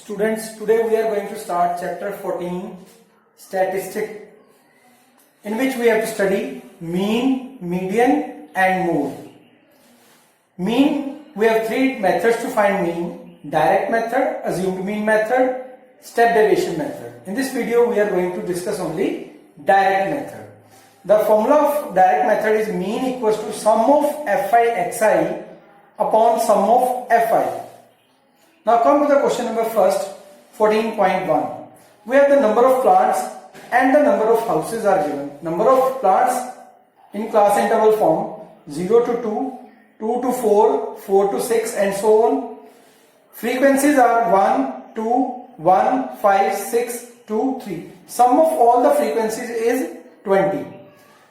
Students, today we are going to start chapter 14, statistic, in which we have to study mean, median and mode. Mean, we have three methods to find mean: direct method, assumed mean method, step deviation method. In this video we are going to discuss only direct method. The formula of direct method is mean equals to sum of fi xi upon sum of fi. Now come to the question number first, 14.1. We have the number of plants and the number of houses are given. Number of plants in class interval form 0 to 2, 2 to 4, 4 to 6 and so on. Frequencies are 1, 2, 1, 5, 6, 2, 3. Sum of all the frequencies is 20.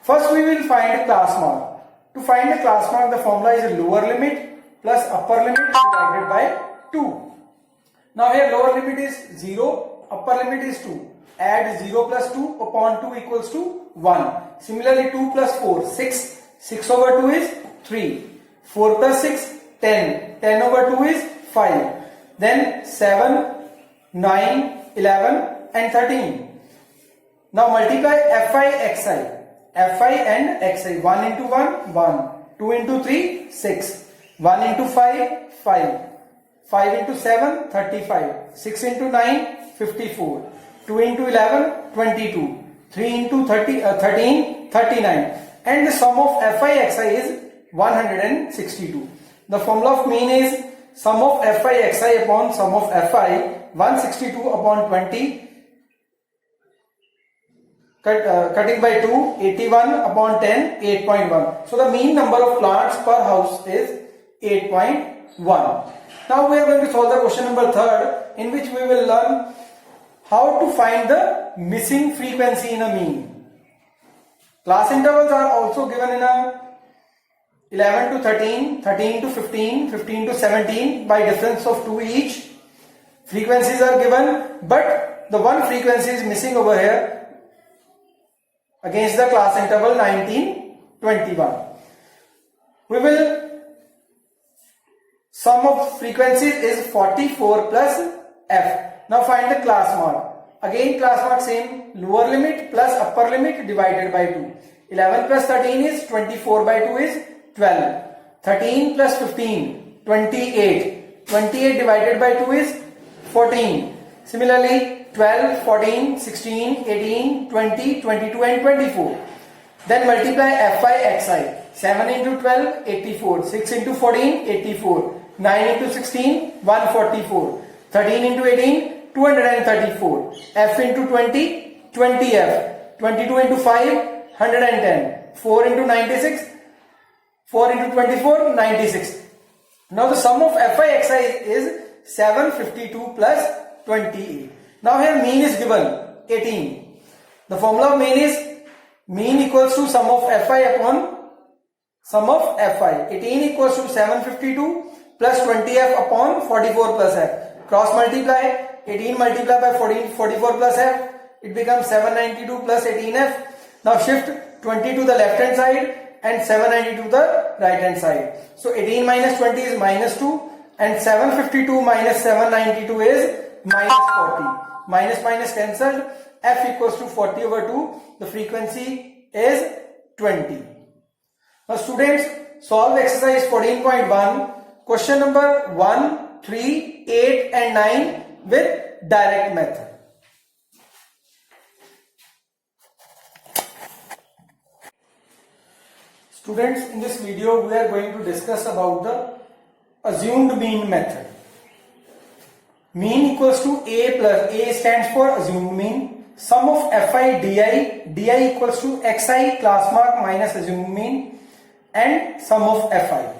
First we will find class mark. To find the class mark, the formula is lower limit plus upper limit divided by 2. Now here lower limit is 0, upper limit is 2. Add 0 plus 2 upon 2 equals to 1. Similarly 2 plus 4, 6. 6 over 2 is 3. 4 plus 6, 10. 10 over 2 is 5. Then 7, 9, 11 and 13. Now multiply fi xi. Fi and xi. 1 into 1, 1. 2 into 3, 6. 1 into 5, 5. 5 into 7, 35. 6 into 9, 54. 2 into 11, 22. 3 into 13, 39. And the sum of fi xi is 162. The formula of mean is sum of fi xi upon sum of fi, 162 upon 20. Cutting by 2, 81 upon 10, 8.1. So the mean number of plants per house is 8.1. Now we are going to solve the question number 3rd, in which we will learn how to find the missing frequency in a mean. Class intervals are also given in a 11 to 13, 13 to 15, 15 to 17 by difference of 2 each. Frequencies are given, but the one frequency is missing over here against the class interval 19, 21. We will sum of frequencies is 44 plus f. Now find the class mark. Again class mark same, lower limit plus upper limit divided by 2. 11 plus 13 is 24 by 2 is 12. 13 plus 15, 28. 28 divided by 2 is 14. Similarly 12, 14, 16, 18, 20, 22 and 24. Then multiply fi xi. 7 into 12, 84. 6 into 14, 84. 9 into 16, 144. 13 into 18, 234. F into 20, 20f. 22 into 5, 110. 4 into 96, 4 into 24, 96. Now the sum of fi xi is 752 plus 28. Now here mean is given 18. The formula of mean is mean equals to sum of fi upon sum of fi. 18 equals to 752 plus 20f upon 44 plus f. Cross multiply 18 multiplied by 44 plus f. It becomes 792 plus 18f. Now shift 20 to the left hand side and 792 to the right hand side. So 18 minus 20 is minus 2 and 752 minus 792 is minus 40. Minus minus cancelled. F equals to 40 over 2. The frequency is 20. Now students, solve exercise 14.1. Question number 1, 3, 8 and 9 with direct method. Students, in this video we are going to discuss about the assumed mean method. Mean equals to a plus a stands for assumed mean. Sum of fi di equals to xi class mark minus assumed mean and sum of fi.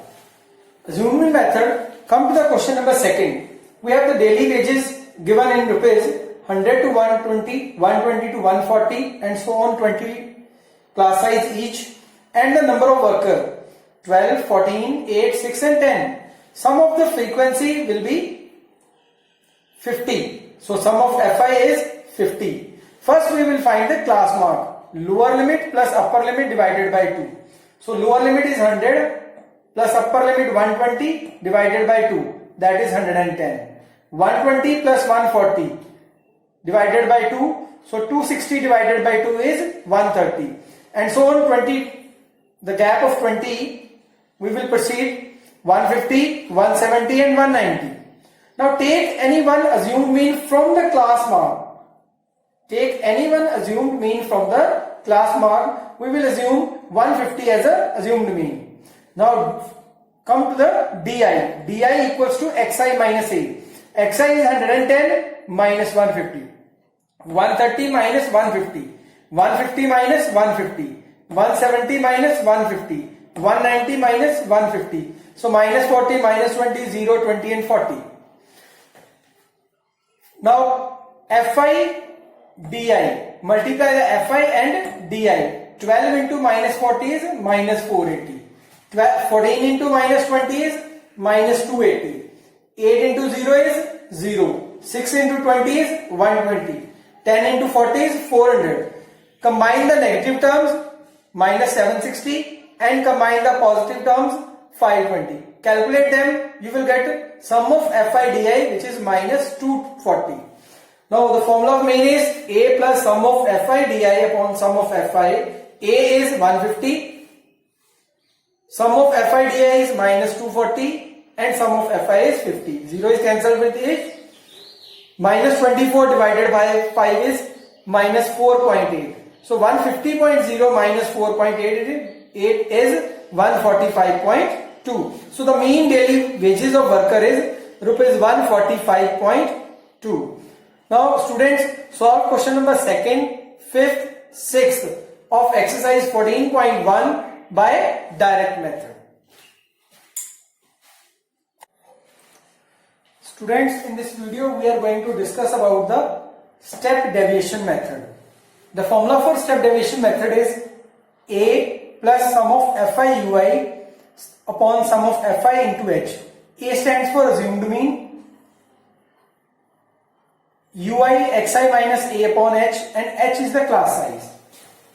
Assumed mean method. Come to the question number 2nd. We have the daily wages given in rupees 100 to 120, 120 to 140 and so on, 20 class size each, and the number of worker 12, 14, 8, 6 and 10. Sum of the frequency will be 50. So sum of fi is 50. First we will find the class mark. Lower limit plus upper limit divided by 2. So lower limit is 100 plus upper limit 120 divided by 2. That is 110. 120 plus 140 divided by 2. So 260 divided by 2 is 130. And so on 20, the gap of 20, we will proceed 150, 170 and 190. Now take any one assumed mean from the class mark. Take any one assumed mean from the class mark. We will assume 150 as a assumed mean. Now come to the DI. DI equals to XI minus A. XI is 110 minus 150. 130 minus 150. 150 minus 150. 170 minus 150. 190 minus 150. So minus 40, minus 20, 0, 20 and 40. Now Fi DI. Multiply the Fi and DI. 12 into minus 40 is minus 480. 14 into minus 20 is minus 280. 8 into 0 is 0. 6 into 20 is 120. 10 into 40 is 400. Combine the negative terms minus 760 and combine the positive terms 520. Calculate them, you will get sum of Fi DI which is minus 240. Now the formula of mean is A plus sum of Fi DI upon sum of Fi. A is 150. Sum of Fi DI is minus 240 and sum of Fi is 50. 0 is cancelled with it. Minus 24 divided by 5 is minus 4.8. So 150.0 minus 4.8 is 145.2. So the mean daily wages of worker is rupees 145.2. Now students, solve question number 2nd, 5th, 6th of exercise 14.1 by direct method. Students, in this video we are going to discuss about the step deviation method. The formula for step deviation method is A plus sum of Fi Ui upon sum of Fi into H. A stands for assumed mean, Ui Xi minus A upon H, and H is the class size.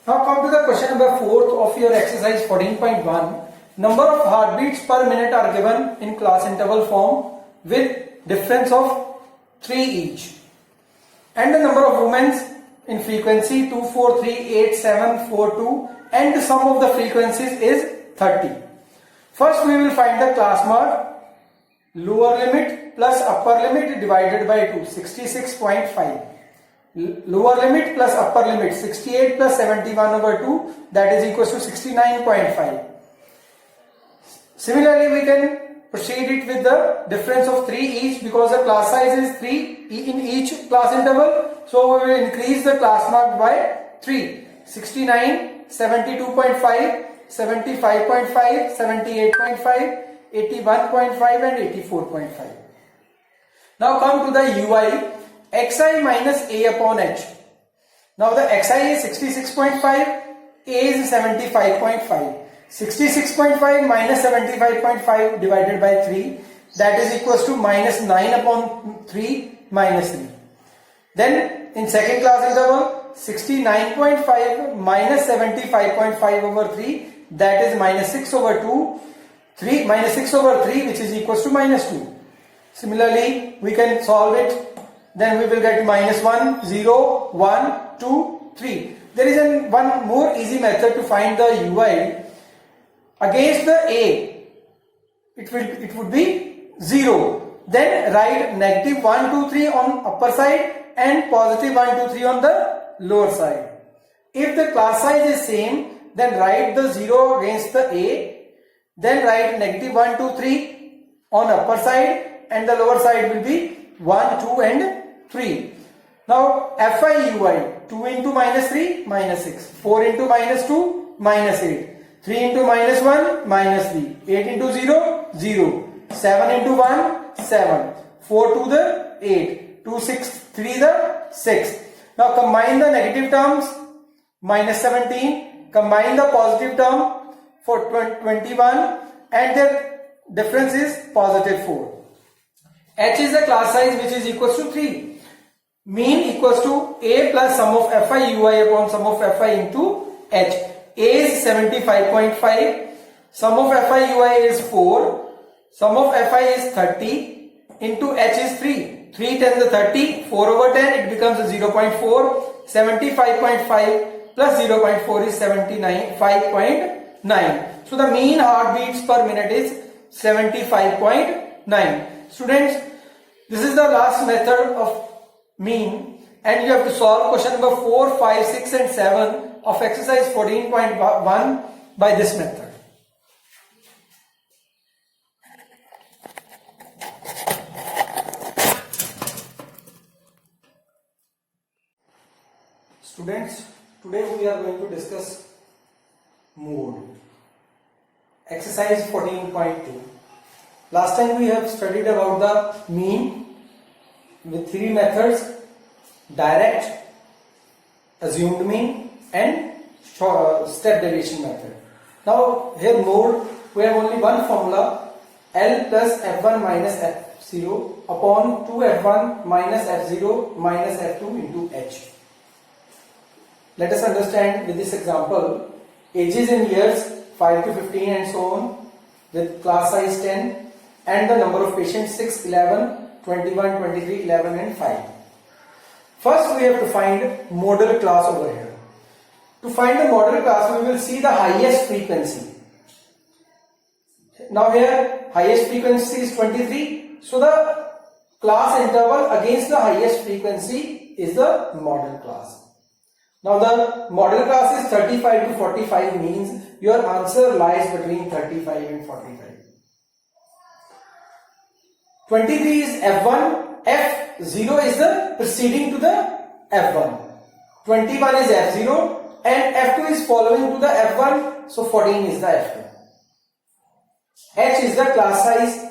Now come to the question number 4th of your exercise 14.1. Number of heartbeats per minute are given in class interval form with difference of 3 each. And the number of movements in frequency 2, 4, 3, 8, 7, 4, 2, and the sum of the frequencies is 30. First we will find the class mark. Lower limit plus upper limit divided by 2, 66.5. Lower limit plus upper limit, 68 plus 71 over 2, that is equals to 69.5. Similarly we can proceed it with the difference of 3 each, because the class size is 3 in each class interval. So we will increase the class mark by 3. 69, 72.5, 75.5, 78.5, 81.5 and 84.5. Now come to the Ui, Xi minus A upon H. Now the Xi is 66.5, A is 75.5. 66.5 minus 75.5 divided by 3, that is equals to minus 9 upon 3 minus 3. Then in second class interval, 69.5 minus 75.5 over 3, that is minus 6 over 2, 3 minus 6 over 3 which is equals to minus 2. Similarly, we can solve it. Then we will get minus 1, 0, 1, 2, 3. There is one more easy method to find the Ui. Against the A, it would be 0. Then write negative 1, 2, 3 on upper side and positive 1, 2, 3 on the lower side. If the class size is same, then write the 0 against the A. Then write negative 1, 2, 3 on upper side, and the lower side will be 1, 2 and 3. Now Fi Ui, 2 into minus 3, minus 6. 4 into minus 2, minus 8. 3 into minus 1, minus 3. 8 into 0, 0. 7 into 1, 7. 4 to the 8. 2, 6, 3 the 6. Now combine the negative terms, minus 17. Combine the positive term for 21, and their difference is positive 4. H is the class size which is equals to 3. Mean equals to A plus sum of Fi Ui upon sum of Fi into H. A is 75.5. Sum of Fi Ui is 4. Sum of Fi is 30. Into H is 3. 3 10 the 30, 4 over 10, it becomes a 0.4. 75.5 plus 0.4 is 79.5.9. So the mean heartbeats per minute is 75.9. Students, this is the last method of mean, and you have to solve question number 4, 5, 6 and 7 of exercise 14.1 by this method. Students, today we are going to discuss mode. Exercise 14.2. Last time we have studied about the mean with three methods: direct, assumed mean and step deviation method. Now here mode, we have only one formula: L plus F1 minus F0 upon 2F1 minus F0 minus F2 into H. Let us understand with this example. Ages in years 5 to 15 and so on, with class size 10, and the number of patients 6, 11, 21, 23, 11 and 5. First we have to find model class over here. To find the model class, we will see the highest frequency. Now here highest frequency is 23, so the class interval against the highest frequency is the model class. Now the model class is 35 to 45, means your answer lies between 35 and 45. 23 is F1, F0 is the preceding to the F1. 21 is F0 and F2 is following to the F1, so 14 is the F2. H is the class size.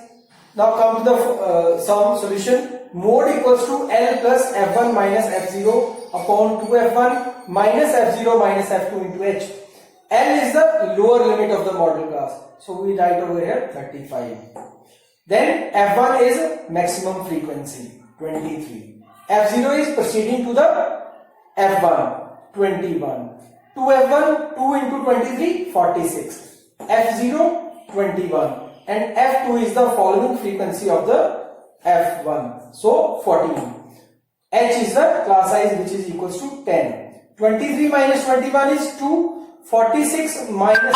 Now come to the sum solution. Mode equals to L plus F1 minus F0 upon 2F1 minus F0 minus F2 into H. L is the lower limit of the model class, so we write over here 35. Then F1 is maximum frequency 23. F0 is proceeding to the F1 21. 2F1 2 into 23 46. F0 21 and F2 is the following frequency of the F1, so 14. H is the class size which is equals to 10. 23 minus 21 is 2. 46 minus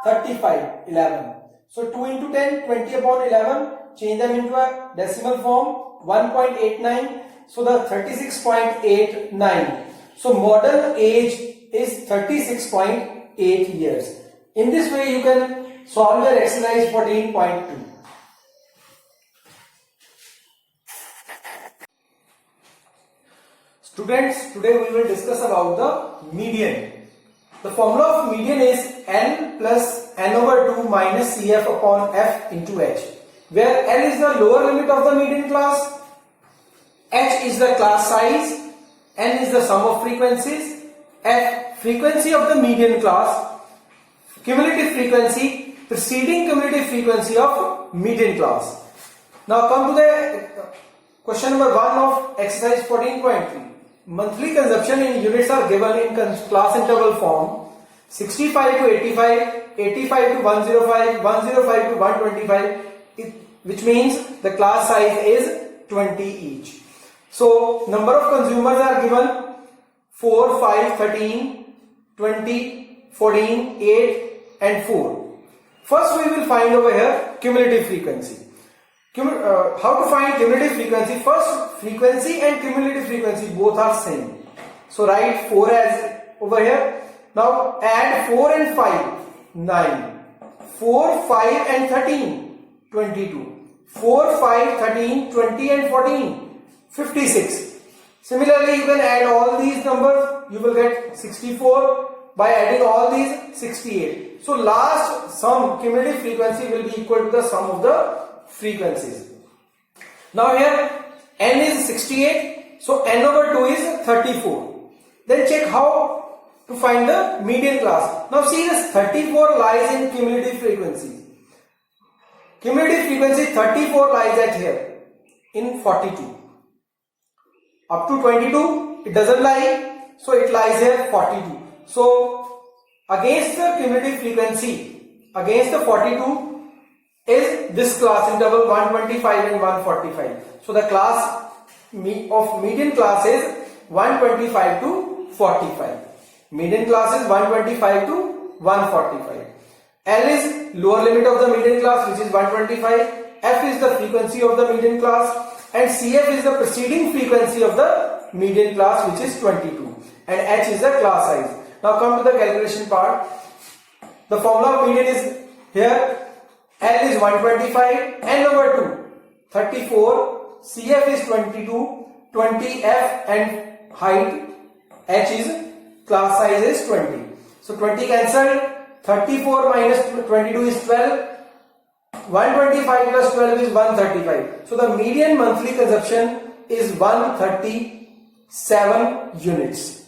35, 11. So 2 into 10, 20 upon 11. Change them into a decimal form, 1.89. So the 36.89. So model age is 36.8 years. In this way you can solve your exercise 14.2. Students, today we will discuss about the median. The formula of median is N plus N over 2 minus CF upon F into H, where N is the lower limit of the median class, H is the class size, N is the sum of frequencies, F frequency of the median class, cumulative frequency preceding cumulative frequency of median class. Now come to the question number 1 of exercise 14.3. Monthly consumption in units are given in class interval form: 65 to 85, 85 to 105, 105 to 125, which means the class size is 20 each. So number of consumers are given: 4, 5, 13, 20, 14, 8 and 4. First we will find over here cumulative frequency. How to find cumulative frequency? First, frequency and cumulative frequency both are same. So write 4 as over here. Now add 4 and 5, 9. 4, 5 and 13, 22. 4, 5, 13, 20 and 14, 56. Similarly, you can add all these numbers, you will get 64. By adding all these, 68. So last sum, cumulative frequency, will be equal to the sum of the frequencies. Now here N is 68, so N over 2 is 34. Then check how to find the median class. Now see, this 34 lies in cumulative frequency. Cumulative frequency 34 lies at here in 42. Up to 22 it doesn't lie, so it lies here 42. So against the cumulative frequency, against the 42 is this class interval 125 and 145. So the class of median class is 125 to 45. Median class is 125 to 145. L is lower limit of the median class, which is 125. F is the frequency of the median class, and CF is the preceding frequency of the median class, which is 22, and H is the class size. Now come to the calculation part. The formula of median is here. L is 125, N over 2, 34, CF is 22, 20F and height, H is class size is 20. So 20 cancelled, 34 minus 22 is 12, 125 plus 12 is 135. So the median monthly consumption is 137 units.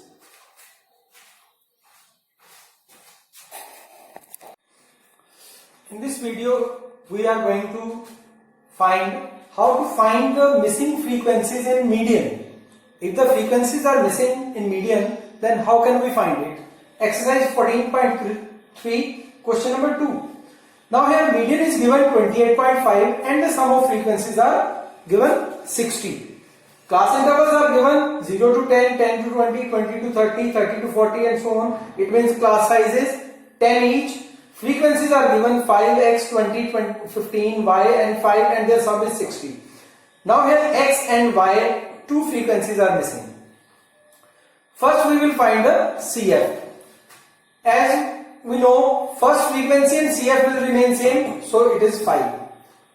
In this video, we are going to find how to find the missing frequencies in median. If the frequencies are missing in median, then how can we find it? Exercise 14.3, question number 2. Now here median is given 28.5 and the sum of frequencies are given 60. Class intervals are given 0 to 10, 10 to 20, 20 to 30, 30 to 40 and so on. It means class size is 10 each. Frequencies are given 5x, 20, 20, 15, y and 5 and their sum is 60. Now here x and y, two frequencies are missing. First we will find the CF. As we know, first frequency and CF will remain same, so it is 5.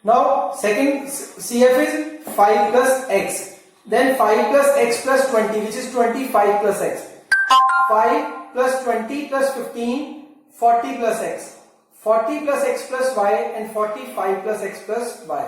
Now second CF is 5 plus x. Then 5 plus x plus 20, which is 25 plus x. 5 plus 20 plus 15, 40 plus x. 40 plus x plus y and 45 plus x plus y.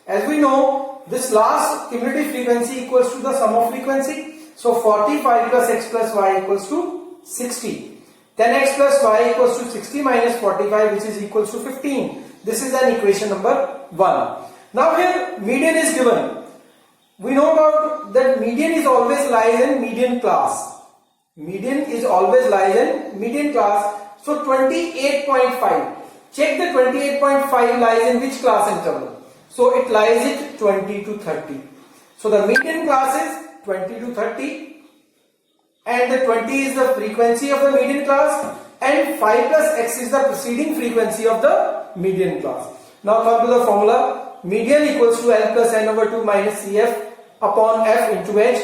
As we know, this last cumulative frequency equals to the sum of frequency. So 45 plus x plus y equals to 60. Then x plus y equals to 60 minus 45, which is equals to 15. This is an equation number 1. Now here median is given. We know about that median is always lies in median class. Median is always lies in median class. So 28.5. Check the 28.5 lies in which class interval. So it lies at 20 to 30. So the median class is 20 to 30. And the 20 is the frequency of the median class. And 5 plus x is the preceding frequency of the median class. Now come to the formula. Median equals to L plus N over 2 minus CF upon F into H.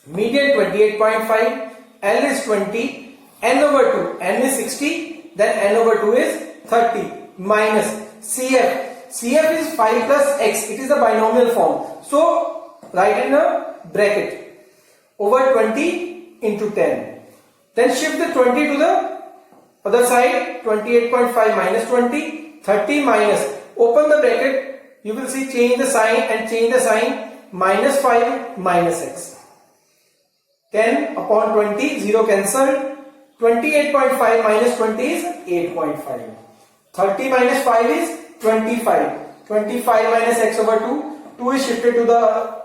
Median 28.5. L is 20. N over 2. N is 60. Then N over 2 is 30 minus CF. CF is 5 plus x. It is a binomial form. So write in a bracket over 20 into 10. Then shift the 20 to the other side. 28.5 minus 20. 30 minus. Open the bracket. You will see change the sign and change the sign. Minus 5 minus x. 10 upon 20. 0 cancelled. 28.5 minus 20 is 8.5. 30 minus 5 is 25. 25 minus x over 2. 2 is shifted to the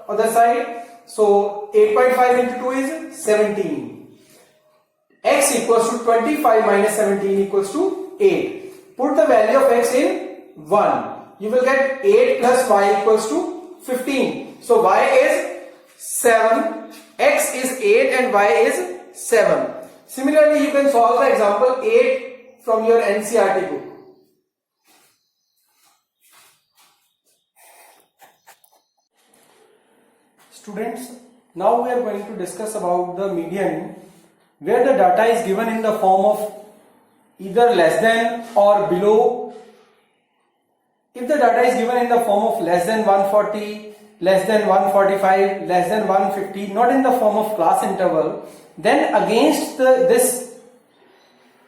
other side. So 8.5 into 2 is 17. X equals to 25 minus 17 equals to 8. Put the value of x in 1. You will get 8 plus y equals to 15. So y is 7, x is 8 and y is 7. Similarly, you can solve the example 8 from your NCERT book. Students, now we are going to discuss about the median, where the data is given in the form of either less than or below. If the data is given in the form of less than 140, less than 145, less than 150, not in the form of class interval, then against this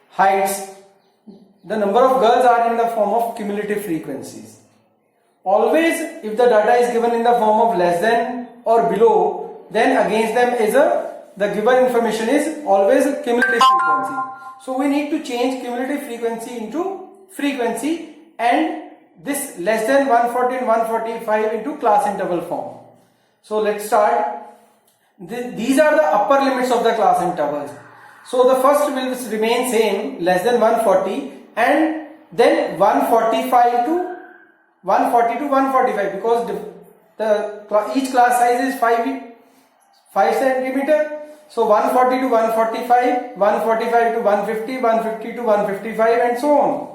heights, the number of girls are in the form of cumulative frequencies. Always, if the data is given in the form of less than or below, then against them is the given information is always cumulative frequency. So we need to change cumulative frequency into frequency and this less than 140 and 145 into class interval form. So let's start. These are the upper limits of the class intervals. So the first will remain same, less than 140, and then 145 to 140 to 145, because each class size is 5 centimeter. So 140 to 145, 145 to 150, 150 to 155 and so on.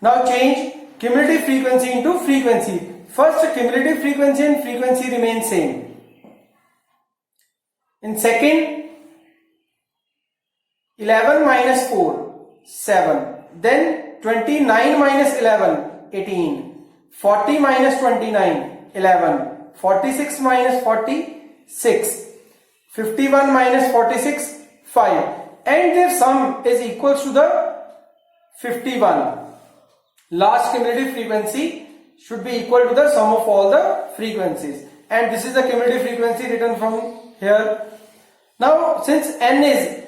Now change cumulative frequency into frequency. First, cumulative frequency and frequency remain same. In second, 11 minus 4, 7. Then 29 minus 11, 18. 40 minus 29, 11. 46 minus 40, 6. 51 minus 46, 5. And their sum is equal to the 51. Last cumulative frequency should be equal to the sum of all the frequencies. And this is the cumulative frequency written from here. Now, since n is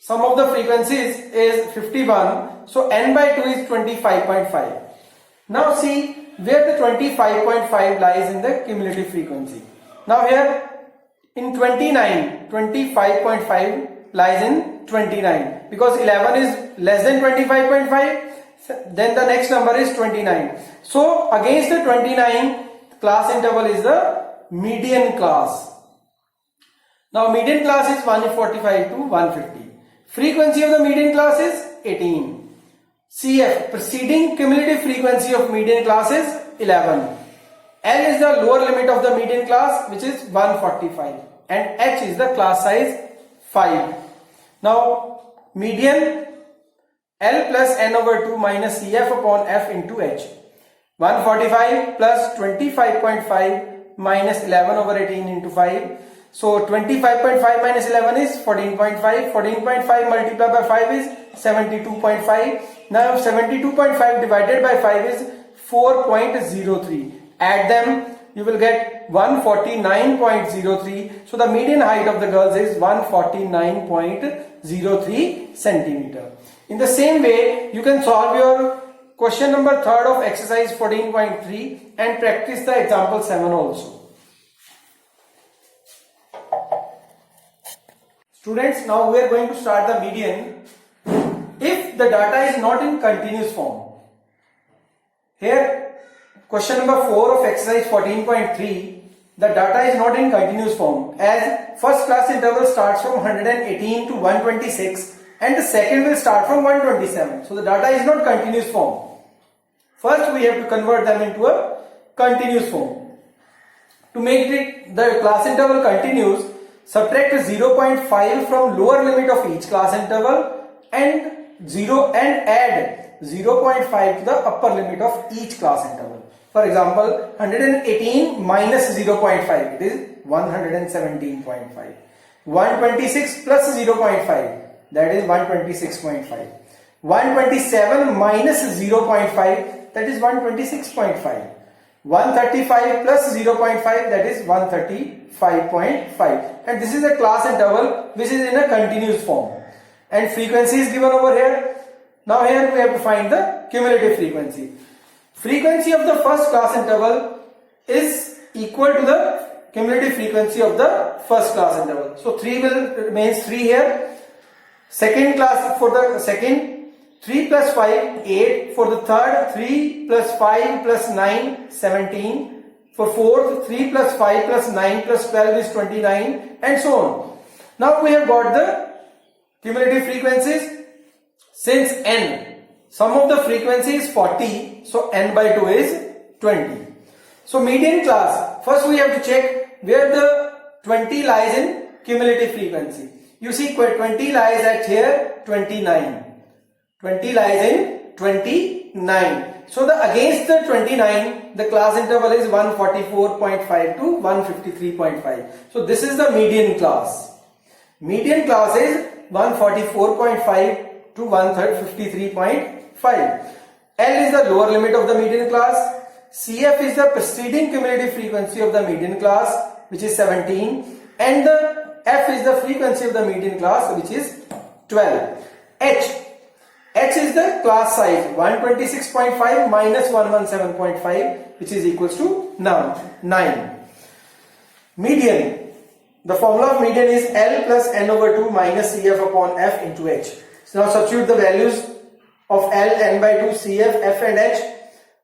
sum of the frequencies is 51, so n by 2 is 25.5. Now see where the 25.5 lies in the cumulative frequency. Now here in 29, 25.5 lies in 29 because 11 is less than 25.5. Then the next number is 29. So against the 29, class interval is the median class. Now median class is 145 to 150. Frequency of the median class is 18. CF, preceding cumulative frequency of median class is 11. L is the lower limit of the median class, which is 145, and H is the class size 5. Now median L plus n over 2 minus CF upon F into H. 145 plus 25.5 minus 11 over 18 into 5. So 25.5 minus 11 is 14.5. 14.5 multiplied by 5 is 72.5. Now 72.5 divided by 5 is 4.03. Add them, you will get 149.03. So the median height of the girls is 149.03 centimeter. In the same way, you can solve your question number 3rd of exercise 14.3 and practice the example 7 also. Students, now we are going to start the median if the data is not in continuous form. Here, question number 4 of exercise 14.3, the data is not in continuous form as first class interval starts from 118 to 126 and the second will start from 127. So the data is not continuous form. First we have to convert them into a continuous form. To make the class interval continuous, subtract 0.5 from lower limit of each class interval and add 0.5 to the upper limit of each class interval. For example, 118 minus 0.5, it is 117.5. 126 plus 0.5, that is 126.5. 127 minus 0.5, that is 126.5. 135 plus 0.5, that is 135.5. And this is a class interval which is in a continuous form. And frequency is given over here. Now here we have to find the cumulative frequency. Frequency of the first class interval is equal to the cumulative frequency of the first class interval. So 3 remains 3 here. Second class, for the second, 3 plus 5, 8. For the third, 3 plus 5 plus 9, 17. For fourth, 3 plus 5 plus 9 plus 12 is 29 and so on. Now we have got the cumulative frequencies. Since n, sum of the frequency is 40, so n by 2 is 20. So median class, first we have to check where the 20 lies in cumulative frequency. You see 20 lies at here 29. 20 lies in 29. So against the 29, the class interval is 144.5 to 153.5. So this is the median class. Median class is 144.5 to 153.5. L is the lower limit of the median class. CF is the preceding cumulative frequency of the median class, which is 17. And the F is the frequency of the median class, which is 12. H is the class size 126.5 minus 117.5, which is equals to 9. Median. The formula of median is L plus n over 2 minus CF upon F into H. So now substitute the values of L, n by 2, CF, F and H.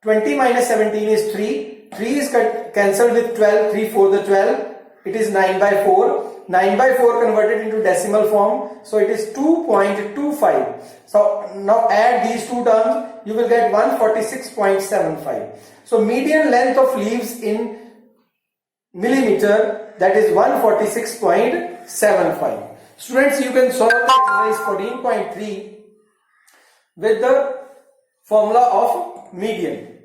20 minus 17 is 3. 3 is cancelled with 12, 3 4 the 12, it is 9 by 4. 9 by 4 converted into decimal form, so it is 2.25. So now add these two terms, you will get 146.75. So median length of leaves in millimeter, that is 146.75. Students, you can solve exercise 14.3 with the formula of median.